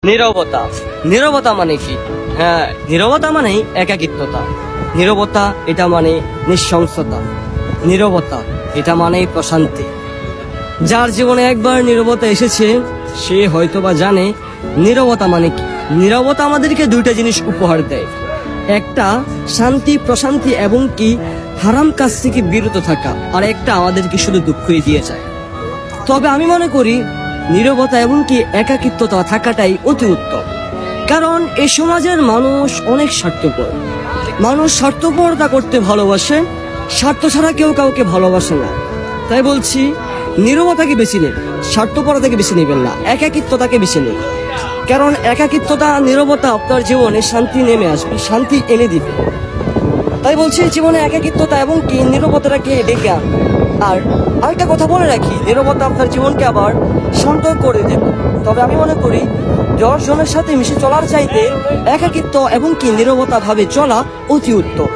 নীরবতা। নীরবতা মানে কি? হ্যাঁ, নীরবতা মানেই একাকিত্বতা। নীরবতা এটা মানে নিঃশংসতা। নীরবতা এটা মানে প্রশান্তি। যার জীবনে একবার নীরবতা এসেছে সে হয়তোবা জানে নীরবতা মানে কি। নীরবতা আমাদেরকে দুইটা জিনিস উপহার দেয়। একটা শান্তি প্রশান্তি এবং কি হারাম কাজ থেকে বিরত থাকা, আর একটা আমাদেরকে শুধু দুঃখই দিয়ে যায়। তবে আমি মনে করি নীরবতা এবং কি একাকিত্বতা থাকাটাই অতি উত্তম। কারণ এই সমাজের মানুষ অনেক স্বার্থপর। মানুষ স্বার্থপরতা করতে ভালোবাসে, স্বার্থ ছাড়া কেউ কাউকে ভালোবাসে না। তাই বলছি নীরবতাকে বেছে নিন, স্বার্থপরতাকে বেছে নেবেন না, একাকিত্বতাকে বেছে নিন। কারণ একাকিত্বতা নীরবতা আপনার জীবনে শান্তি নেমে আসবে, শান্তি এনে দিবে। তাই বলছি জীবনে একাকিত্বতা এবং কি নীরবতাটাকে ডেকে আন। আর আরেকটা কথা বলে রাখি, নীরবতা আপনার জীবনকে আবার শান্ত করে দেবে। তবে আমি মনে করি 10 জনের সাথে মিশে চলার চাইতে একাকিত্ব এবং কি নীরবতা ভাবে চলা অতি উত্তম।